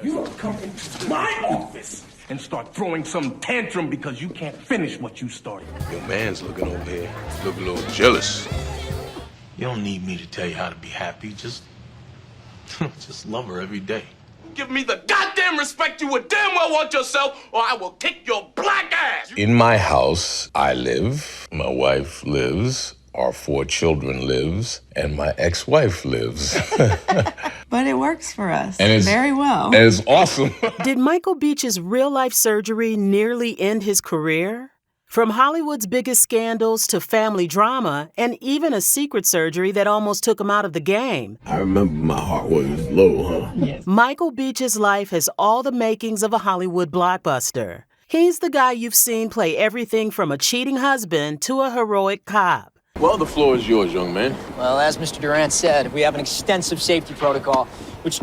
You don't come into my office and start throwing some tantrum because you can't finish what you started. Your man's looking over here. Look a little jealous. You don't need me to tell you how to be happy. Just love her every day. Give me the goddamn respect you would damn well want yourself, or I will kick your black ass! In my house, I live, my wife lives, our 4 children lives, and my ex-wife lives. But it works for us and very well. And it's awesome. Did Michael Beach's real-life surgery nearly end his career? From Hollywood's biggest scandals to family drama, and even a secret surgery that almost took him out of the game. I remember my heart was low, huh? Yes. Michael Beach's life has all the makings of a Hollywood blockbuster. He's the guy you've seen play everything from a cheating husband to a heroic cop. Well, the floor is yours, young man. Well, as Mr. Durant said, we have an extensive safety protocol, which...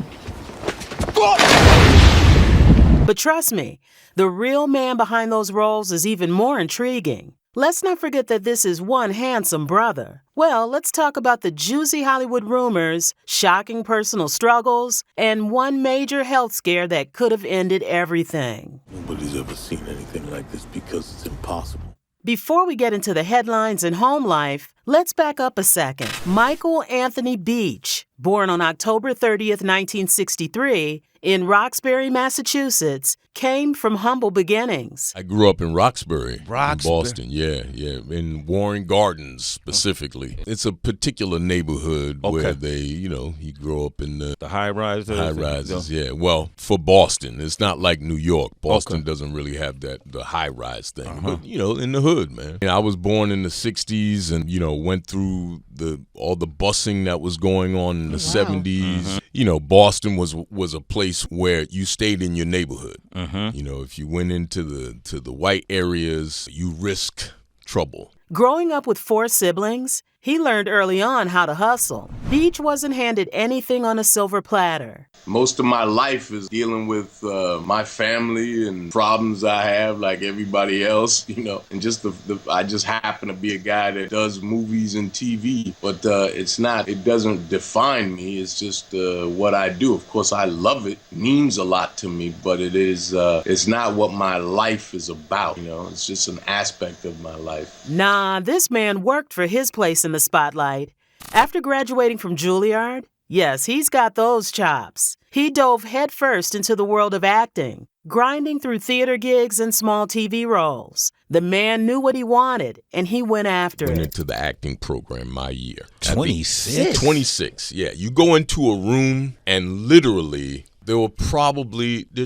But trust me, the real man behind those roles is even more intriguing. Let's not forget that this is one handsome brother. Well, let's talk about the juicy Hollywood rumors, shocking personal struggles, and one major health scare that could have ended everything. Nobody's ever seen anything like this because it's impossible. Before we get into the headlines and home life, let's back up a second. Michael Anthony Beach, born on October 30th, 1963, in Roxbury, Massachusetts, came from humble beginnings. I grew up in Roxbury, in Boston. Yeah, in Warren Gardens specifically. It's a particular neighborhood where they, you grow up in the high rises. High rises, yeah. Well, for Boston, it's not like New York. Boston doesn't really have the high rise thing, but in the hood, man. And I was born in the '60s, and went through all the busing that was going on in the '70s. Boston was a place where you stayed in your neighborhood. If you went into the white areas, you risk trouble. Growing up with 4 siblings, he learned early on how to hustle. Beach wasn't handed anything on a silver platter. Most of my life is dealing with my family and problems I have like everybody else, and just I just happen to be a guy that does movies and TV, but it doesn't define me. It's just what I do. Of course, I love it. It means a lot to me, but it's not what my life is about. It's just an aspect of my life. Nah, this man worked for his place in the spotlight. After graduating from Juilliard, yes, he's got those chops. He dove headfirst into the world of acting, grinding through theater gigs and small TV roles. The man knew what he wanted, and he went after it. Went into the acting program my year. 26? 26, yeah. You go into a room and literally... There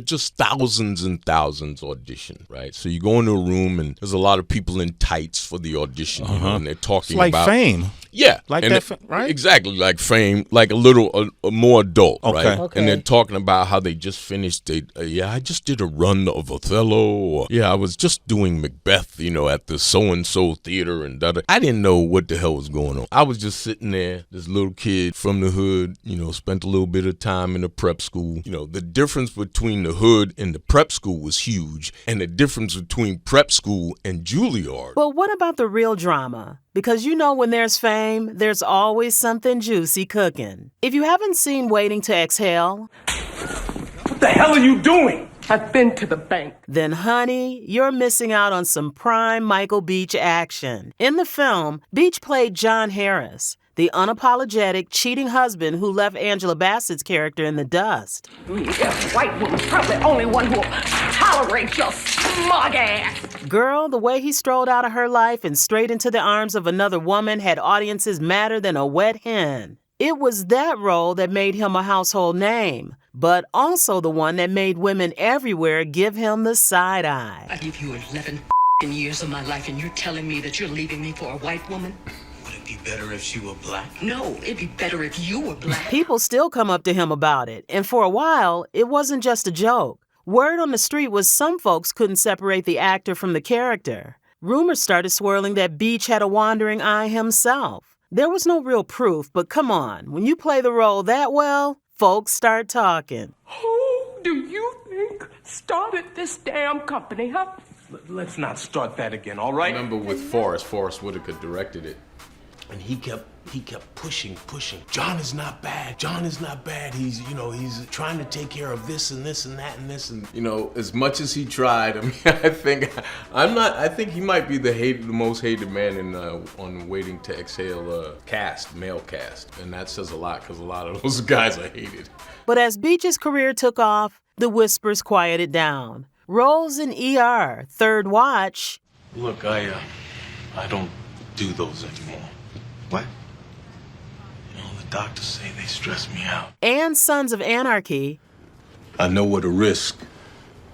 just thousands and thousands audition, right? So you go into a room and there's a lot of people in tights for the audition, and they're talking about Fame. Yeah, like right? Exactly, like Fame, like a little more adult, right? Okay. And they're talking about how they just finished. I just did a run of Othello, or I was just doing Macbeth, at the so and so theater, and I didn't know what the hell was going on. I was just sitting there, this little kid from the hood, spent a little bit of time in a prep school. The difference between the hood and the prep school was huge, and the difference between prep school and Juilliard. But what about the real drama? Because when there's fame, there's always something juicy cooking. If you haven't seen Waiting to Exhale... What the hell are you doing? I've been to the bank. Then, honey, you're missing out on some prime Michael Beach action. In the film, Beach played John Harris, the unapologetic, cheating husband who left Angela Bassett's character in the dust. That white woman's probably the only one who'll tolerate your smug ass. Girl, the way he strolled out of her life and straight into the arms of another woman had audiences madder than a wet hen. It was that role that made him a household name, but also the one that made women everywhere give him the side eye. I give you 11 years of my life and you're telling me that you're leaving me for a white woman? Be better if she were black? No, it'd be better if you were black. People still come up to him about it, and for a while, it wasn't just a joke. Word on the street was some folks couldn't separate the actor from the character. Rumors started swirling that Beach had a wandering eye himself. There was no real proof, but come on, when you play the role that well, folks start talking. Who do you think started this damn company, huh? Let's not start that again, all right? I remember with Forrest Whitaker directed it. And he kept he kept pushing. John is not bad. John is not bad. He's trying to take care of this and this and that and this and. As much as he tried, I mean, I think he might be the most hated man on Waiting to Exhale male cast, and that says a lot because a lot of those guys are hated. But as Beach's career took off, the whispers quieted down. Roles in ER, Third Watch. Look, I don't do those anymore. What? The doctors say they stress me out. And Sons of Anarchy. I know what a risk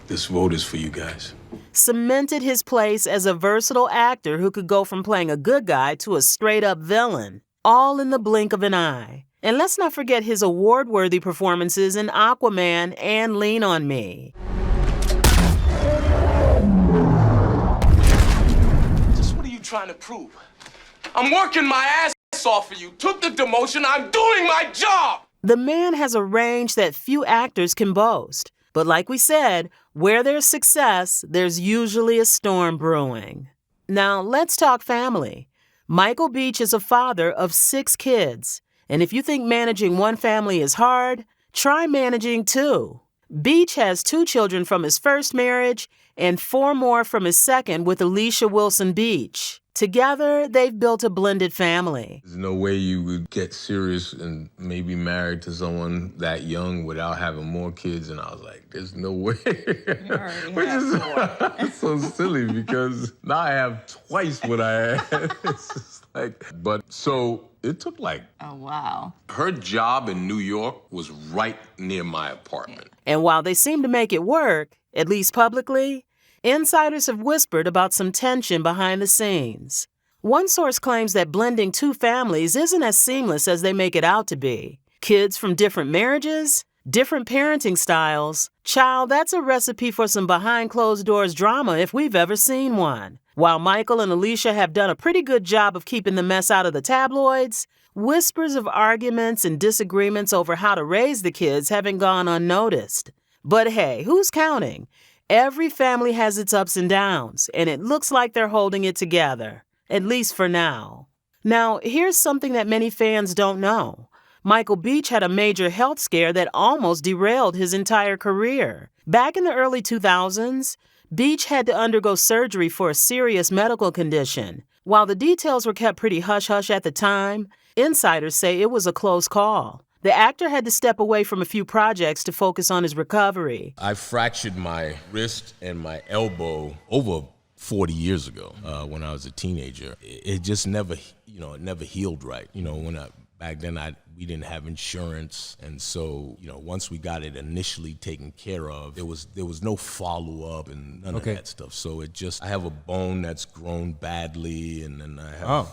this vote is for you guys. Cemented his place as a versatile actor who could go from playing a good guy to a straight-up villain, all in the blink of an eye. And let's not forget his award-worthy performances in Aquaman and Lean on Me. Just what are you trying to prove? I'm working my ass off for you. Took the demotion. I'm doing my job. The man has a range that few actors can boast. But like we said, where there's success, there's usually a storm brewing. Now, let's talk family. Michael Beach is a father of 6 kids. And if you think managing one family is hard, try managing 2. Beach has 2 children from his first marriage and 4 more from his second with Alicia Wilson Beach. Together, they've built a blended family. There's no way you would get serious and maybe married to someone that young without having more kids. And I was like, there's no way. Which is so silly because now I have twice what I had. It's just so it took Oh, wow. her job in New York was right near my apartment. And while they seem to make it work, at least publicly, insiders have whispered about some tension behind the scenes. One source claims that blending 2 families isn't as seamless as they make it out to be. Kids from different marriages, different parenting styles. Child, that's a recipe for some behind closed doors drama if we've ever seen one. While Michael and Alicia have done a pretty good job of keeping the mess out of the tabloids, whispers of arguments and disagreements over how to raise the kids haven't gone unnoticed. But hey, who's counting? Every family has its ups and downs, and it looks like they're holding it together, at least for now. Now, here's something that many fans don't know. Michael Beach had a major health scare that almost derailed his entire career. Back in the early 2000s, Beach had to undergo surgery for a serious medical condition. While the details were kept pretty hush-hush at the time, insiders say it was a close call. The actor had to step away from a few projects to focus on his recovery. I fractured my wrist and my elbow over 40 years ago when I was a teenager. It just never, it never healed right. Back then we didn't have insurance, and so once we got it initially taken care of, there was no follow up and none of that stuff. So I have a bone that's grown badly, and then I have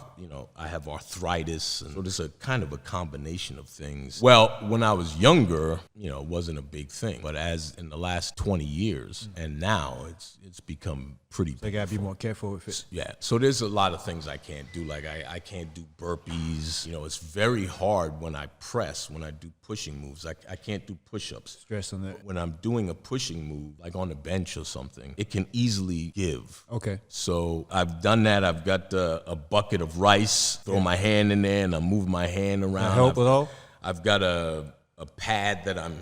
I have arthritis, and so there's a kind of a combination of things. Well, when I was younger, it wasn't a big thing, but as in the last 20 years, and now it's become pretty. They gotta be more careful with it. Yeah, so there's a lot of things I can't do. Like I can't do burpees. It's very hard when I do pushing moves. I can't do push-ups. Stress on that. When I'm doing a pushing move, like on a bench or something, it can easily give. Okay. So I've done that. I've got a bucket of rice, throw my hand in there, and I move my hand around. Help at all? I've got a pad that I'm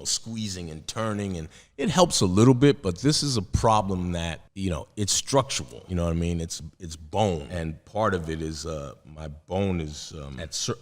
squeezing and turning, and it helps a little bit, but this is a problem that, it's structural, you know what I mean? It's bone, and part of it is my bone is,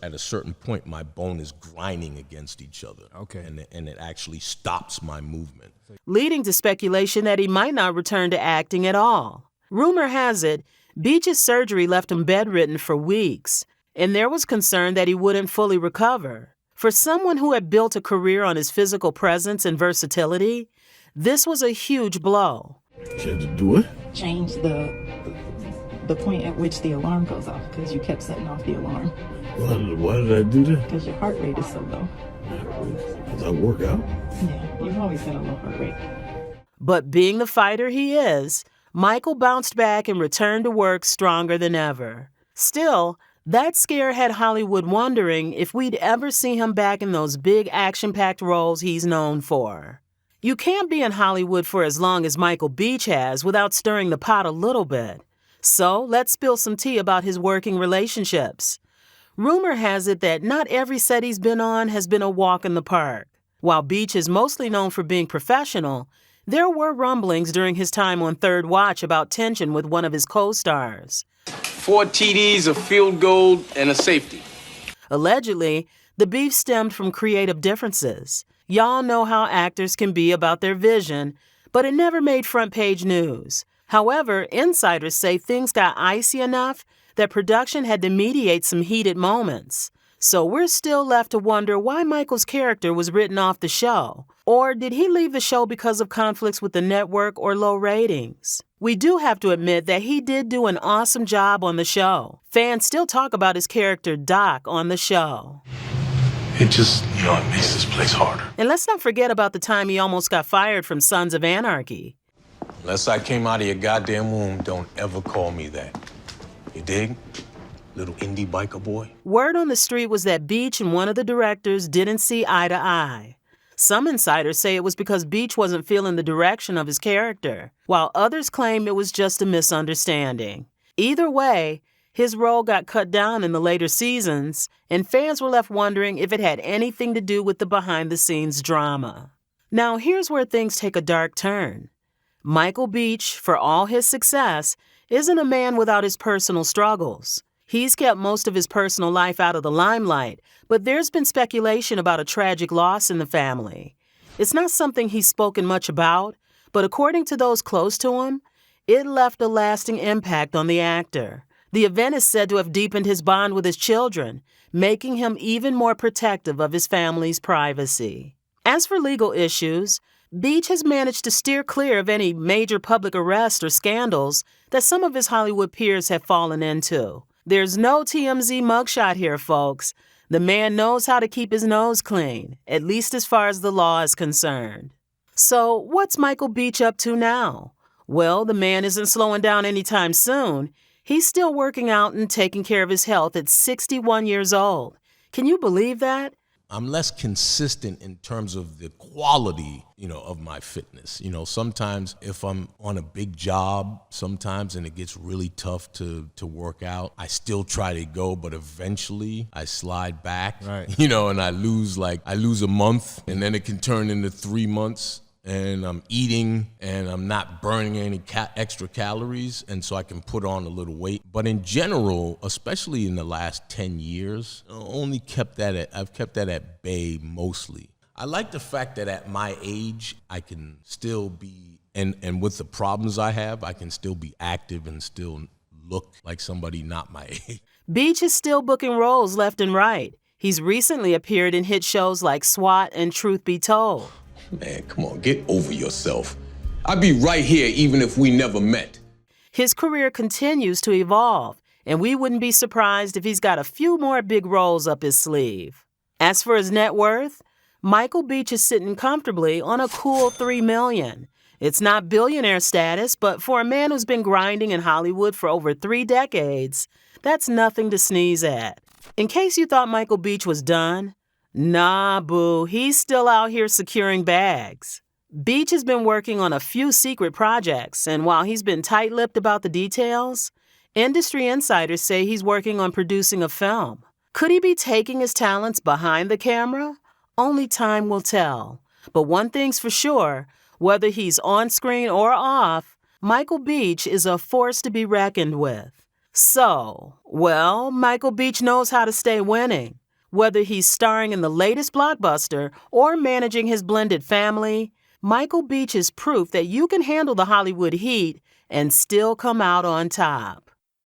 at a certain point, my bone is grinding against each other. Okay. And it actually stops my movement. Leading to speculation that he might not return to acting at all. Rumor has it, Beach's surgery left him bedridden for weeks, and there was concern that he wouldn't fully recover. For someone who had built a career on his physical presence and versatility, this was a huge blow. You had to do it? Change the point at which the alarm goes off, because you kept setting off the alarm. Why did I do that? Because your heart rate is so low. Because I work out? Yeah, you've always had a low heart rate. But being the fighter he is, Michael bounced back and returned to work stronger than ever. Still, that scare had Hollywood wondering if we'd ever see him back in those big action-packed roles he's known for. You can't be in Hollywood for as long as Michael Beach has without stirring the pot a little bit. So let's spill some tea about his working relationships. Rumor has it that not every set he's been on has been a walk in the park. While Beach is mostly known for being professional, there were rumblings during his time on Third Watch about tension with one of his co-stars. 4 TDs, a field goal, and a safety. Allegedly, the beef stemmed from creative differences. Y'all know how actors can be about their vision, but it never made front-page news. However, insiders say things got icy enough that production had to mediate some heated moments. So we're still left to wonder why Michael's character was written off the show. Or did he leave the show because of conflicts with the network or low ratings? We do have to admit that he did do an awesome job on the show. Fans still talk about his character Doc on the show. It just, it makes this place harder. And let's not forget about the time he almost got fired from Sons of Anarchy. Unless I came out of your goddamn womb, don't ever call me that. You dig? Little indie biker boy. Word on the street was that Beach and one of the directors didn't see eye to eye. Some insiders say it was because Beach wasn't feeling the direction of his character, while others claim it was just a misunderstanding. Either way, his role got cut down in the later seasons, and fans were left wondering if it had anything to do with the behind-the-scenes drama. Now, here's where things take a dark turn. Michael Beach, for all his success, isn't a man without his personal struggles. He's kept most of his personal life out of the limelight, but there's been speculation about a tragic loss in the family. It's not something he's spoken much about, but according to those close to him, it left a lasting impact on the actor. The event is said to have deepened his bond with his children, making him even more protective of his family's privacy. As for legal issues, Beach has managed to steer clear of any major public arrests or scandals that some of his Hollywood peers have fallen into. There's no TMZ mugshot here, folks. The man knows how to keep his nose clean, at least as far as the law is concerned. So, what's Michael Beach up to now? Well, the man isn't slowing down anytime soon. He's still working out and taking care of his health at 61 years old. Can you believe that? I'm less consistent in terms of the quality, of my fitness. Sometimes if I'm on a big job sometimes and it gets really tough to work out, I still try to go, but eventually I slide back, right. And I lose a month, and then it can turn into 3 months. And I'm eating and I'm not burning any extra calories, and so I can put on a little weight. But in general, especially in the last 10 years, I've kept that at bay mostly. I like the fact that at my age, I can still be, and with the problems I have, I can still be active and still look like somebody not my age. Beach is still booking roles left and right. He's recently appeared in hit shows like SWAT and Truth Be Told. Man, come on, get over yourself. I'd be right here even if we never met. His career continues to evolve, and we wouldn't be surprised if he's got a few more big roles up his sleeve. As for his net worth, Michael Beach is sitting comfortably on a cool $3 million. It's not billionaire status, but for a man who's been grinding in Hollywood for over 3 decades, that's nothing to sneeze at. In case you thought Michael Beach was done, nah, boo, he's still out here securing bags. Beach has been working on a few secret projects, and while he's been tight-lipped about the details, industry insiders say he's working on producing a film. Could he be taking his talents behind the camera? Only time will tell. But one thing's for sure, whether he's on screen or off, Michael Beach is a force to be reckoned with. So, Michael Beach knows how to stay winning. Whether he's starring in the latest blockbuster or managing his blended family, Michael Beach is proof that you can handle the Hollywood heat and still come out on top.